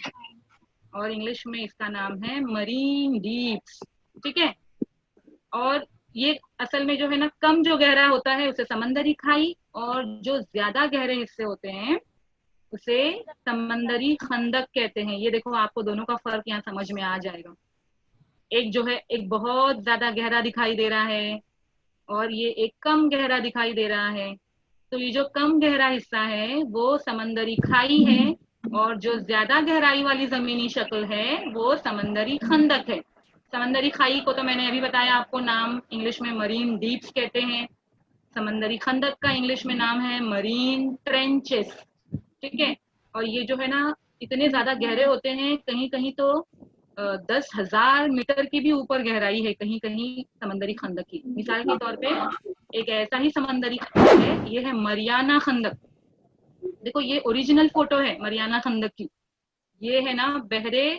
Speaker 1: और इंग्लिश में इसका नाम है मरीन डीप्स, ठीक है? और ये असल में जो है ना, कम जो गहरा होता है उसे समंदरी खाई, और जो ज्यादा गहरे हिस्से होते हैं उसे समंदरी खंदक कहते हैं। ये देखो आपको दोनों का फर्क यहाँ समझ में आ जाएगा। एक जो है एक बहुत ज्यादा गहरा दिखाई दे रहा है और ये एक कम गहरा दिखाई दे रहा है। तो ये जो कम गहरा हिस्सा है वो समंदरी खाई है और जो ज्यादा गहराई वाली जमीनी शक्ल है वो समंदरी खंदक है। समंदरी खाई को तो मैंने अभी बताया आपको, नाम इंग्लिश में मरीन डीप्स कहते हैं। समंदरी खंदक का इंग्लिश में नाम है मरीन ट्रेंचेस, ठीक है? और ये जो है ना इतने ज्यादा गहरे होते हैं, कहीं कहीं तो 10,000 मीटर की भी ऊपर गहराई है कहीं कहीं समंदरी खंदक की। मिसाल के तौर पे एक ऐसा ही समंदरी खंदक है, ये है मरियाना खंदक। देखो ये ओरिजिनल फोटो है मरियाना खंदक की। ये है ना बहरे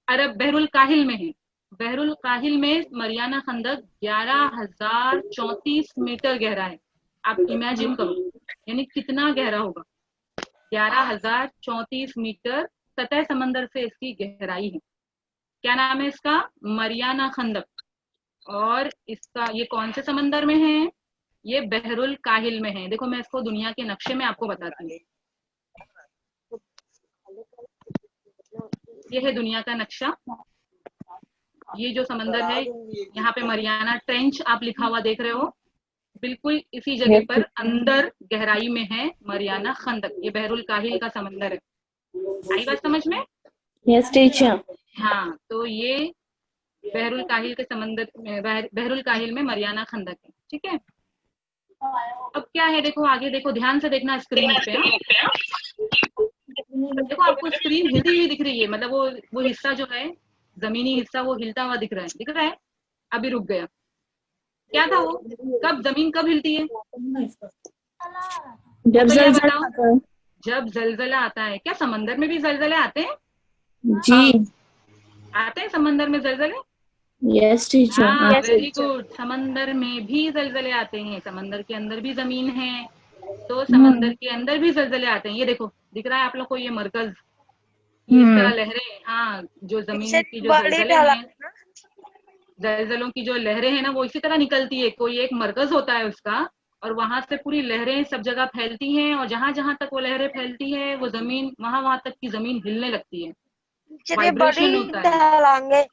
Speaker 1: अरब, बहरुल काहिल में है। बहरुल काहिल में मरियाना खंदक 11,034 मीटर गहरा है। आप इमेजिन करो, यानी कितना गहरा होगा? 11,034 मीटर सतह समंदर से इसकी गहराई है। क्या नाम है इसका? मरियाना खंदक। और इसका ये कौन से समंदर में है? ये बहरुल काहिल में है। देखो मैं इसको दुनिया के नक्शे में आपको बताती हूँ। ये है दुनिया का नक्शा। ये जो समंदर है, यहाँ पे मरियाना ट्रेंच आप लिखा हुआ देख रहे हो, बिल्कुल इसी जगह पर अंदर गहराई में है मरियाना खंदक। ये बहरुल काहिल का समंदर है। आई बात समझ में?
Speaker 2: Yes teacher.
Speaker 1: हाँ, तो ये बहरुल काहिल के समंदर, बहरुल काहिल में मरियाना खंदक है, ठीक है? अब क्या है, देखो आगे देखो, ध्यान से देखना स्क्रीन पे। देखो आपको स्क्रीन हिलती हुई दिख रही है, मतलब वो हिस्सा जो है जमीनी हिस्सा वो हिलता हुआ दिख रहा है? अभी रुक गया। क्या था वो? कब जमीन कब हिलती है?
Speaker 2: जब
Speaker 1: तो ये
Speaker 2: जलजला
Speaker 1: बताओ,
Speaker 2: आता है।
Speaker 1: जब जलजला आता है। क्या समंदर में भी जलजले आते हैं?
Speaker 2: जी
Speaker 1: आते हैं समंदर में जलजले?
Speaker 2: Yes teacher.
Speaker 1: हाँ, वेरी गुड। समंदर में भी जलजले आते हैं। समंदर के अंदर भी जमीन है, तो समंदर के अंदर भी जलजले आते हैं। ये देखो दिख रहा है आप लोग को ये मरकज, ये इस तरह लहरें, हाँ, जो जमीन की जो जलजले हैं, जलजलों की जो लहरें हैं ना, वो इसी तरह निकलती है। कोई एक मरकज होता है उसका, और वहां से पूरी लहरें सब जगह फैलती हैं, और जहां जहां तक वो लहरें फैलती है वो जमीन, वहां तक की जमीन हिलने लगती है, वाइब्रेशन होता है।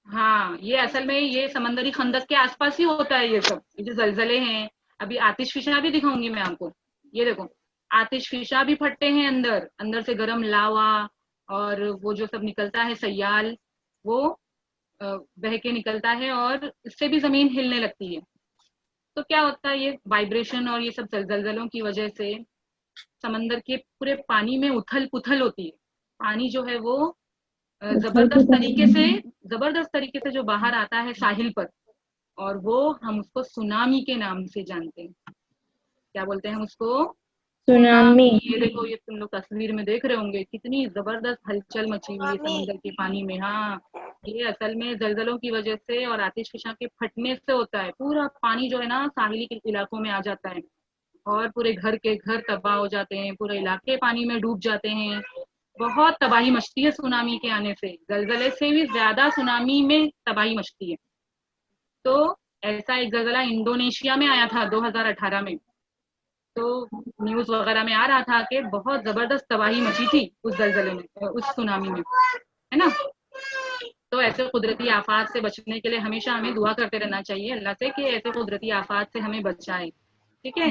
Speaker 1: हाँ, ये असल में ये समंदरी खंदक के आसपास ही होता है ये सब, ये जो जलजले हैं। अभी आतिशफिशा भी दिखाऊंगी मैं आपको। ये देखो आतिशफिशा भी फटते हैं अंदर, अंदर से गर्म लावा और वो जो सब निकलता है सयाल, वो बह के निकलता है और इससे भी जमीन हिलने लगती है। तो क्या होता है, ये वाइब्रेशन और ये सब जलजलों की वजह से समंदर के पूरे पानी में उथल पुथल होती है। पानी जो है वो जबरदस्त तरीके से जो बाहर आता है साहिल पर, और वो हम उसको सुनामी के नाम से जानते हैं। क्या बोलते हैं हम उसको?
Speaker 2: सुनामी।
Speaker 1: ये देखो, ये तुम लोग तस्वीर में देख रहे होंगे कितनी जबरदस्त हलचल मची हुई है समुद्र के पानी में। हाँ, ये असल में जलजलों की वजह से और आतिशफिशा के फटने से होता है। पूरा पानी जो है ना साहिली के इलाकों में आ जाता है और पूरे घर के घर तबाह हो जाते हैं, पूरे इलाके पानी में डूब जाते हैं। बहुत तबाही मचती है सुनामी के आने से, जलजले से भी ज्यादा सुनामी में तबाही मचती है। तो ऐसा एक जलजला इंडोनेशिया में आया था 2018 में। तो न्यूज वगैरह में आ रहा था कि बहुत जबरदस्त तबाही मची थी उस जलजले में, उस सुनामी में, है ना। तो ऐसे कुदरती आफात से बचने के लिए हमेशा हमें दुआ करते रहना चाहिए अल्लाह से कि ऐसे कुदरती आफात से हमें बचाए। ठीक है।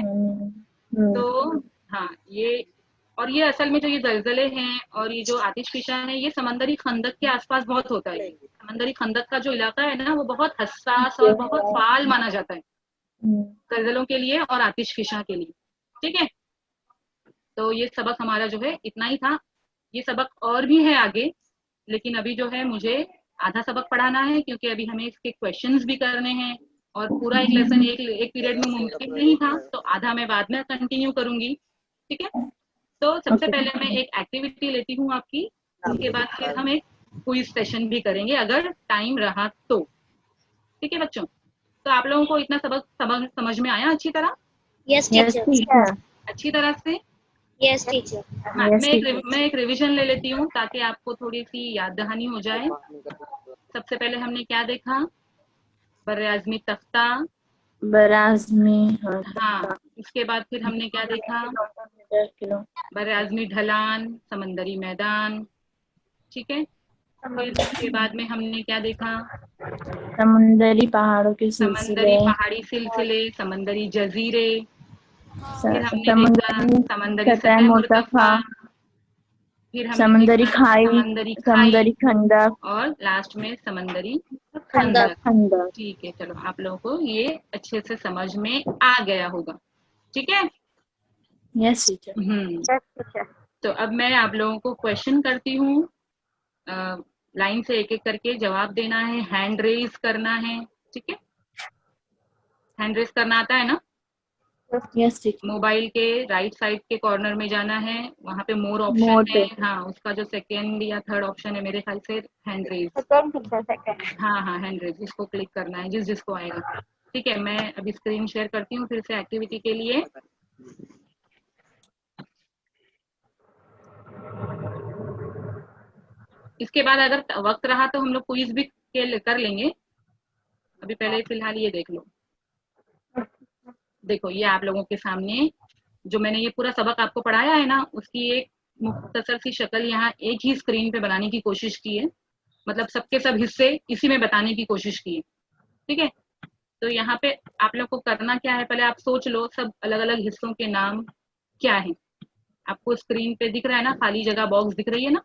Speaker 1: तो हाँ, ये और ये असल में जो ये जलजले हैं और ये जो आतिशफिशा है, ये समंदरी खंदक के आसपास बहुत होता है। समंदरी खंदक का जो इलाका है ना, वो बहुत हसास और बहुत फाल माना जाता है जलजलों के लिए और आतिशफिशा के लिए। ठीक है। तो ये सबक हमारा जो है इतना ही था। ये सबक और भी है आगे, लेकिन अभी जो है मुझे आधा सबक पढ़ाना है, क्योंकि अभी हमें इसके क्वेश्चंस भी करने हैं और पूरा एक लेसन एक पीरियड में मुमकिन नहीं था, तो आधा मैं बाद में कंटिन्यू करूंगी। ठीक है। तो सबसे पहले मैं एक एक्टिविटी लेती हूँ आपकी, उसके बाद फिर हम एक क्विज सेशन भी करेंगे अगर टाइम रहा तो। ठीक है बच्चों, तो आप लोगों को इतना सबक समझ में आया अच्छी तरह?
Speaker 4: Yes teacher.
Speaker 1: अच्छी तरह से?
Speaker 4: Yes teacher.
Speaker 1: हाँ, मैं एक रिवीजन ले लेती हूँ ताकि आपको थोड़ी सी याद दहानी हो जाए। सबसे पहले हमने क्या देखा? बर्रे आज़मी तख्ता।
Speaker 2: बराज़मी।
Speaker 1: हाँ, इसके बाद फिर हमने क्या देखा? बर्रे आज़मी ढलान, समंदरी मैदान। ठीक है। फिर उसके बाद में हमने क्या देखा?
Speaker 2: समुंदरी पहाड़ों के
Speaker 1: समंदरी
Speaker 2: सिलसिले।
Speaker 1: पहाड़ी सिलसिले, समंदरी जजीरे। फिर हमने देखा
Speaker 2: समुंदरी
Speaker 1: समंदरी
Speaker 2: सतह
Speaker 1: सतह
Speaker 2: मुर्तफा।
Speaker 1: मुर्तफा। फिर हमने
Speaker 2: समुंदरी
Speaker 1: देखा
Speaker 2: खाई।
Speaker 1: समंदरी खाई
Speaker 2: समुंदरी खंडक।
Speaker 1: और लास्ट में समंदरी
Speaker 2: खंडक।
Speaker 1: खंडक। ठीक है, चलो आप लोगों को ये अच्छे से समझ में आ गया होगा। ठीक है।
Speaker 2: Yes teacher.
Speaker 1: तो अब मैं आप लोगों को क्वेश्चन करती हूँ, लाइन से एक एक करके जवाब देना है, हैंड रेज करना है। ठीक है। हैंड रेज करना आता है ना?
Speaker 2: Yes teacher.
Speaker 1: मोबाइल के राइट साइड के कॉर्नर में जाना है, वहाँ पे मोर ऑप्शन है। हाँ, उसका जो सेकेंड या थर्ड ऑप्शन है मेरे ख्याल से हैंड रेज। हाँ हाँ, हैंड रेज, इसको क्लिक करना है जिसको आएगा। ठीक है, मैं अभी स्क्रीन शेयर करती हूँ फिर से एक्टिविटी के लिए। इसके बाद अगर वक्त रहा तो हम लोग क्विज भी कर लेंगे। अभी पहले फिलहाल ये देख लो। देखो, ये आप लोगों के सामने जो मैंने ये पूरा सबक आपको पढ़ाया है ना, उसकी एक मुख्तसर सी शक्ल यहाँ एक ही स्क्रीन पे बनाने की कोशिश की है। मतलब सबके सब हिस्से इसी में बताने की कोशिश की है। ठीक है। तो यहाँ पे आप लोग को करना क्या है, पहले आप सोच लो सब अलग अलग हिस्सों के नाम क्या है। आपको स्क्रीन पे दिख रहा है ना, खाली जगह बॉक्स दिख रही है ना?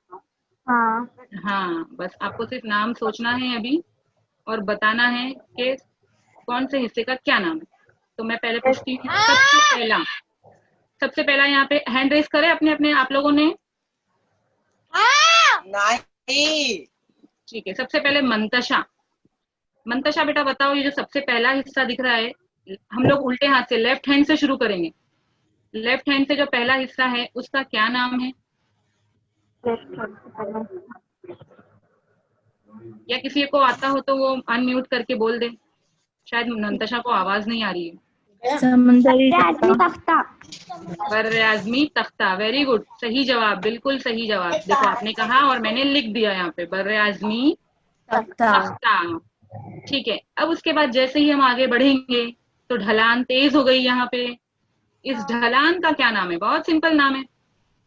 Speaker 2: हाँ।
Speaker 1: हाँ, बस आपको सिर्फ नाम सोचना है अभी और बताना है कि कौन से हिस्से का क्या नाम है। तो मैं पहले पूछती हूँ, सबसे पहला यहाँ पे हैंड रेस करे अपने अपने आप लोगों ने। नहीं। ठीक है, सबसे पहले मंतशा। मंतशा बेटा बताओ, ये जो सबसे पहला हिस्सा दिख रहा है, हम लोग उल्टे हाथ से लेफ्ट हैंड से शुरू करेंगे। लेफ्ट हैंड से जो पहला हिस्सा है उसका क्या नाम है? या किसी को आता हो तो वो अनम्यूट करके बोल दे, शायद मंतशा को आवाज नहीं आ रही है।
Speaker 2: समुंदरी
Speaker 4: तख्ता।
Speaker 1: बर्रे आज़मी तख्ता, वेरी गुड, सही जवाब, बिल्कुल सही जवाब। देखो आपने कहा और मैंने लिख दिया यहाँ पे, बर्रे आज़मी तख्ता। ठीक है, अब उसके बाद जैसे ही हम आगे बढ़ेंगे तो ढलान तेज हो गई यहाँ पे। इस ढलान का क्या नाम है? बहुत सिंपल नाम है,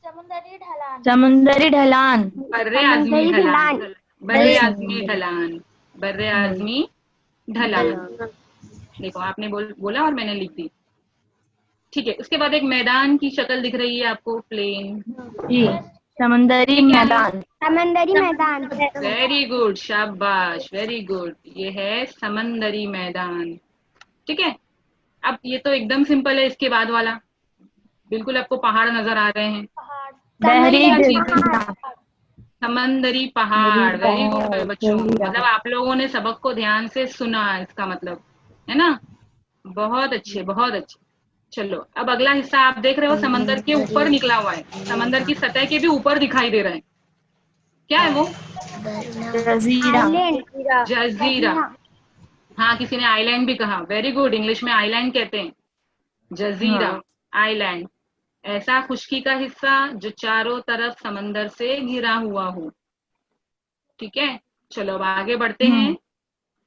Speaker 4: समुंदरी ढलान।
Speaker 2: समुंदरी ढलान।
Speaker 1: बर्रे आज़मी ढलान। बर्रे आज़मी ढलान। बर्रे आज़मी ढलान। देखो आपने बोला और मैंने लिख दी। ठीक है, उसके बाद एक मैदान की शक्ल दिख रही है आपको, प्लेन।
Speaker 2: जी, समंदरी मैदान।
Speaker 4: समंदरी मैदान।
Speaker 1: वेरी गुड, शाबाश, वेरी गुड, ये है समंदरी मैदान। ठीक है। अब ये तो एकदम सिंपल है, इसके बाद वाला बिल्कुल आपको पहाड़ नजर आ रहे हैं।
Speaker 2: बहरी
Speaker 1: समंदरी पहाड़, वेरी गुड बच्चों, मतलब आप लोगों ने सबक को ध्यान से सुना, इसका मतलब है ना। बहुत अच्छे, बहुत अच्छे। चलो अब अगला हिस्सा आप देख रहे हो, समंदर के ऊपर निकला हुआ है, समंदर की सतह के भी ऊपर दिखाई दे रहा है। क्या है वो?
Speaker 2: जजीरा।
Speaker 4: आइलैंड।
Speaker 1: जजीरा। हाँ, किसी ने आइलैंड भी कहा, वेरी गुड, इंग्लिश में आइलैंड कहते हैं, जजीरा,
Speaker 2: हाँ।
Speaker 1: आइलैंड। ऐसा खुश्की का हिस्सा जो चारों तरफ समंदर से घिरा हुआ हो। ठीक है, चलो अब आगे बढ़ते हैं।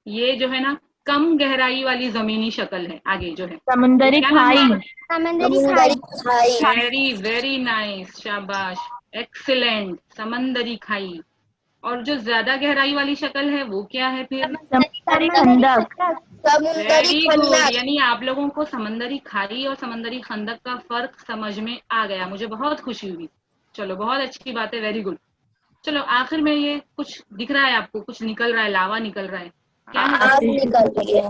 Speaker 1: ये जो है ना, कम गहराई वाली जमीनी शक्ल है, आगे जो है वो
Speaker 2: समुंदरी
Speaker 1: क्या नाम
Speaker 2: खाई।
Speaker 1: है?
Speaker 4: समंदरी खाई।
Speaker 1: वेरी वेरी नाइस, शाबाश, एक्सीलेंट, समंदरी खाई। और जो ज्यादा गहराई वाली शक्ल है वो क्या है फिर?
Speaker 2: समुंदरी खंदक।
Speaker 1: वेरी गुड, यानी आप लोगों को समंदरी खाई और समंदरी खंदक का फर्क समझ में आ गया, मुझे बहुत खुशी हुई। चलो बहुत अच्छी बात है, वेरी गुड। चलो आखिर में ये कुछ दिख रहा है आपको, कुछ निकल रहा है, लावा निकल रहा है, क्या है?
Speaker 2: आग निकल रही है।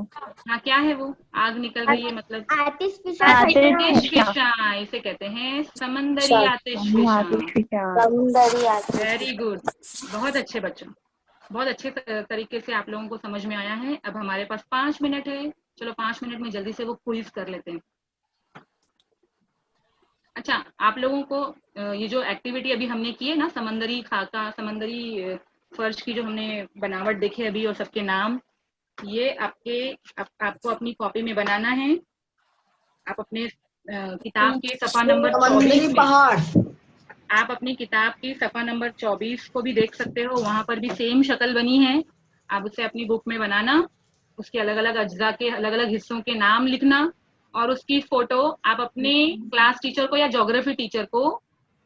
Speaker 1: हाँ, क्या है वो? आग निकल रही है मतलब
Speaker 4: आतिशफिशा।
Speaker 1: आतिशफिशा, इसे कहते हैं समंदरी आतिशफिशा। वेरी गुड, बहुत अच्छे बच्चों, बहुत अच्छे तरीके से आप लोगों को समझ में आया है। अब हमारे पास 5 मिनट है, चलो 5 मिनट में जल्दी से वो क्विज कर लेते हैं। अच्छा, आप लोगों को ये जो एक्टिविटी अभी हमने की है ना, समंदरी खाका, समंदरी फर्श की जो हमने बनावट देखी अभी और सबके नाम, ये आपको अपनी कॉपी में बनाना है। आप अपने किताब के सफा नंबर 24 में, आप अपनी किताब की सफा नंबर 24 को भी देख सकते हो, वहां पर भी सेम शक्ल बनी है। आप उसे अपनी बुक में बनाना, उसके अलग अलग अज्जा के अलग अलग हिस्सों के नाम लिखना, और उसकी फोटो आप अपने क्लास टीचर को या ज्योग्राफी टीचर को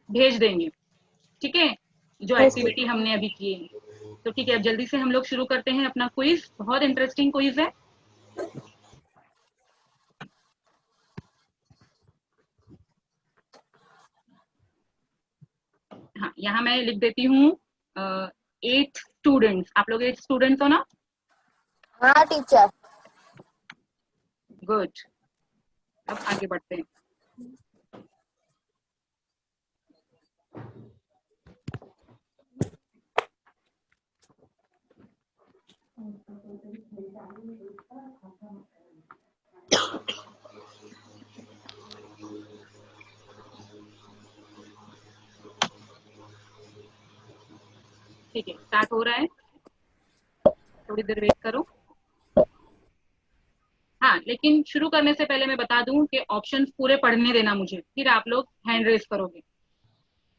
Speaker 1: भेज देंगे। ठीक है, जो एक्टिविटी हमने अभी की है। तो ठीक है, अब जल्दी से हम लोग शुरू करते हैं अपना क्विज, बहुत इंटरेस्टिंग क्विज है। हाँ, यहाँ मैं लिख देती हूँ 8 स्टूडेंट्स। आप लोग 8 स्टूडेंट्स हो ना?
Speaker 4: हाँ टीचर।
Speaker 1: गुड, अब आगे बढ़ते हैं। ठीक है, स्टार्ट हो रहा है, थोड़ी देर वेट करो। हाँ, लेकिन शुरू करने से पहले मैं बता दूं कि ऑप्शंस पूरे पढ़ने देना मुझे, फिर आप लोग हैंड रेस करोगे।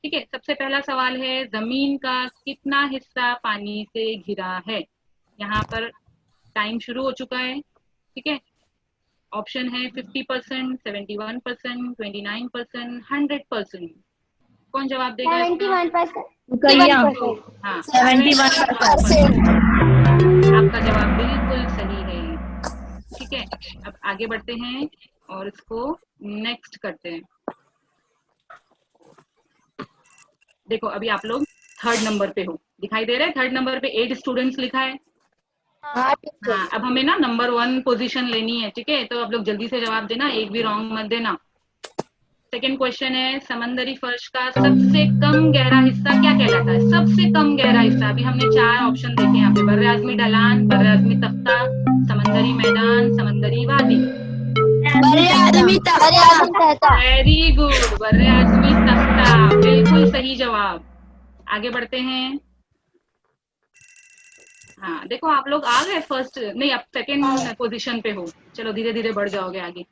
Speaker 1: ठीक है, सबसे पहला सवाल है, जमीन का कितना हिस्सा पानी से घिरा है? यहाँ पर टाइम शुरू हो चुका है। ठीक है, ऑप्शन है 50%, 71%, 29%, 100%। कौन जवाब देगा इसका?
Speaker 4: 71%।
Speaker 1: हाँ,
Speaker 2: 71%।
Speaker 1: आपका जवाब बिल्कुल सही है। ठीक है, अब आगे बढ़ते हैं और इसको नेक्स्ट करते हैं। देखो अभी आप लोग 3rd नंबर पे हो, दिखाई दे रहा है, 3rd नंबर पे 8 स्टूडेंट्स लिखा है।
Speaker 4: हाँ टीचर।
Speaker 1: हाँ, अब हमें ना नंबर 1 पोजीशन लेनी है। ठीक है, तो आप लोग जल्दी से जवाब देना, एक भी रॉन्ग मत देना। सेकंड क्वेश्चन है, समंदरी फर्श का सबसे कम गहरा हिस्सा क्या कहलाता है? सबसे कम गहरा हिस्सा, अभी हमने 4 ऑप्शन देखे यहाँ पे, बर्रे आजमी ढलान, बर्रे आजमी तख्ता, समंदरी मैदान, समंदरी वादी। वेरी गुड, बर्रे आजमी तख्ता, बिल्कुल सही जवाब। आगे बढ़ते हैं। हाँ, देखो आप लोग आ गए फर्स्ट, नहीं आप सेकंड पोजीशन पे हो, चलो धीरे धीरे बढ़ जाओगे आगे।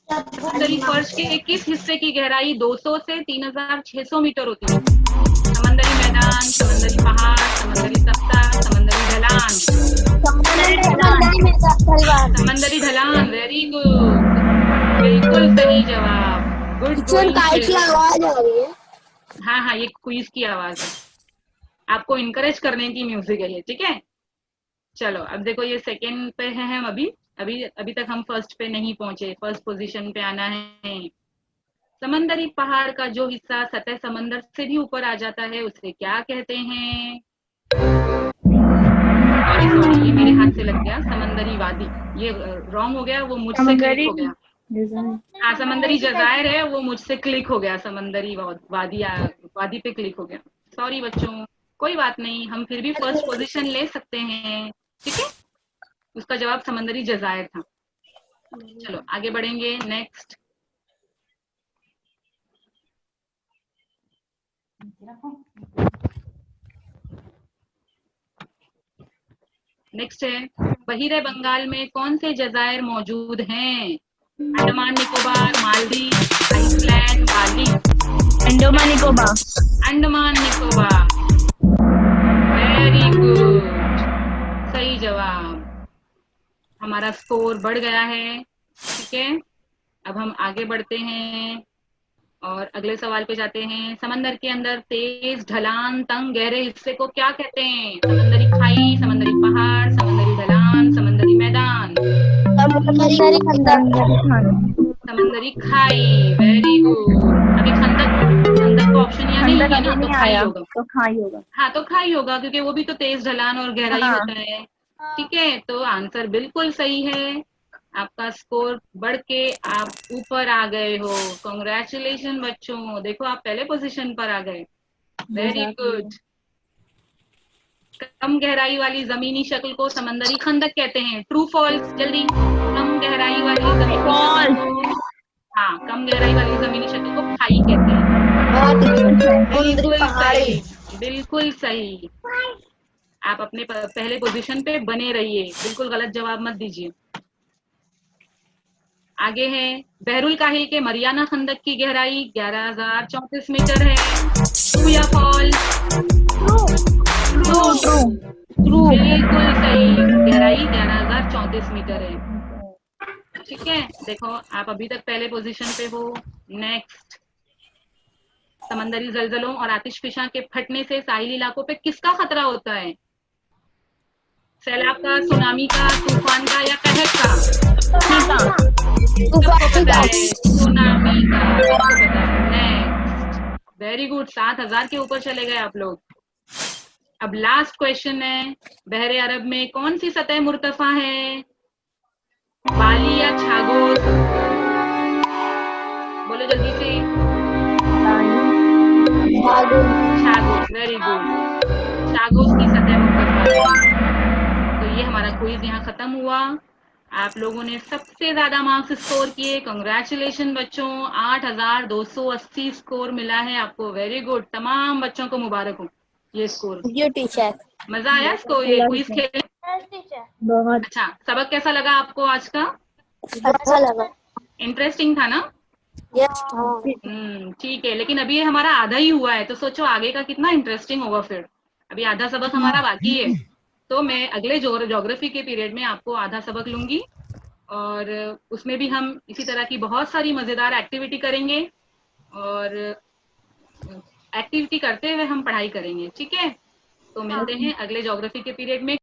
Speaker 1: समंदरी फर्श के किस हिस्से की गहराई 200 से 3600 मीटर होती है? समंदरी मैदान, समंदरी पहाड़, समंदरी तख्ता, समंदरी ढलान। समंदरी ढलान, वेरी गुड, बिल्कुल सही जवाब। Good going.
Speaker 4: आवाज आ रही है।
Speaker 1: हाँ हाँ, ये क्विज की आवाज है, आपको इनकरेज करने की म्यूजिक है ये। ठीक है, चलो अब देखो ये सेकंड पे है हम अभी अभी अभी तक हम फर्स्ट पे नहीं पहुंचे, फर्स्ट पोजीशन पे आना है। समंदरी पहाड़ का जो हिस्सा सतह समंदर से भी ऊपर आ जाता है उसे क्या कहते हैं? सॉरी सॉरी, ये मेरे हाथ से लग गया, समंदरी वादी, ये रॉन्ग हो गया, वो मुझसे क्लिक हो गया। हाँ, समंदरी जजायर है, वो मुझसे क्लिक हो गया, समंदरी वादी पे क्लिक हो गया। सॉरी बच्चों, कोई बात नहीं, हम फिर भी फर्स्ट पोजीशन ले सकते हैं। ठीक है, उसका जवाब समंदरी जजायर था। चलो आगे बढ़ेंगे। नेक्स्ट है, बहिरे बंगाल में कौन से जजायर मौजूद हैं? अंडमान निकोबार, मालदीव, आइसलैंड, बाली।
Speaker 2: अंडमान निकोबार।
Speaker 1: अंडमान निकोबार, वेरी गुड, सही जवाब। हमारा स्कोर बढ़ गया है। ठीक है, अब हम आगे बढ़ते हैं और अगले सवाल पे जाते हैं। समंदर के अंदर तेज ढलान तंग गहरे हिस्से को क्या कहते हैं? समंदरी खाई, समंदरी पहाड़, समंदरी ढलान, समंदरी मैदान।
Speaker 4: समंदरी खंदक।
Speaker 1: समंदरी खाई, वेरी गुड। अभी खंदक का ऑप्शन यहाँ नहीं है ना, तो खाई होगा।
Speaker 2: तो खाई होगा।
Speaker 1: हाँ, तो खाई होगा क्योंकि वो भी तो तेज ढलान और गहराई
Speaker 2: हाँ।
Speaker 1: होता है। ठीक है, तो आंसर बिल्कुल सही है। आपका स्कोर बढ़ के आप ऊपर आ गए हो। कॉन्ग्रेचुलेशन बच्चों, देखो आप पहले पोजीशन पर आ गए। Very good. कम गहराई वाली जमीनी शक्ल को समंदरी खंदक कहते हैं। ट्रू फॉल्स, जल्दी। कम गहराई वाली जमीनी शक्ल को, हाँ, कम गहराई वाली जमीनी शक्ल को खाई कहते हैं। बिल्कुल सही, बिल्कुल सही। आप अपने पहले पोजीशन पे बने रहिए, बिल्कुल गलत जवाब मत दीजिए। आगे है, बहरुल काहिल के मरियाना खंदक की गहराई 11,034 मीटर है। ट्रू या फॉल्स? ट्रू, बिल्कुल सही। गहराई 11,034 मीटर है। ठीक है, देखो आप अभी तक पहले पोजीशन पे हो। नेक्स्ट, समंदरी जलजलों और आतिशफिशा के फटने से साहिली इलाकों पे किसका खतरा होता है? सैलाब का, सुनामी का, तूफान का या कहर का? सबको पता है, सुनामी का, सबको पता है। नेक्स्ट, वेरी गुड, 7,000 के ऊपर चले गए आप लोग। अब लास्ट क्वेश्चन है, बहरे अरब में कौन सी सतह मुर्तफा है? बाली या छागोस? बोलो जल्दी से। छागोस, वेरी गुड, छागोस की सतह मुर्तफा है। तो ये हमारा क्विज यहाँ खत्म हुआ। आप लोगों ने सबसे ज्यादा मार्क्स स्कोर किए। कंग्रेचुलेशन बच्चों, 8,280 स्कोर मिला है आपको। वेरी गुड, तमाम बच्चों को मुबारक हो ये स्कोर।
Speaker 4: टीचर,
Speaker 1: मजा आया इसको, ये क्विज खेलने?
Speaker 2: बहुत
Speaker 1: अच्छा, सबक कैसा लगा आपको आज का?
Speaker 4: अच्छा लगा।
Speaker 1: इंटरेस्टिंग था ना?
Speaker 4: यस।
Speaker 1: ठीक है, लेकिन अभी ये हमारा आधा ही हुआ है, तो सोचो आगे का कितना इंटरेस्टिंग होगा फिर। अभी आधा सबक हमारा बाकी है, तो मैं अगले ज्योग्राफी के पीरियड में आपको आधा सबक लूंगी और उसमें भी हम इसी तरह की बहुत सारी मजेदार एक्टिविटी करेंगे और एक्टिविटी करते हुए हम पढ़ाई करेंगे। ठीक है, तो मिलते हैं अगले ज्योग्राफी के पीरियड में।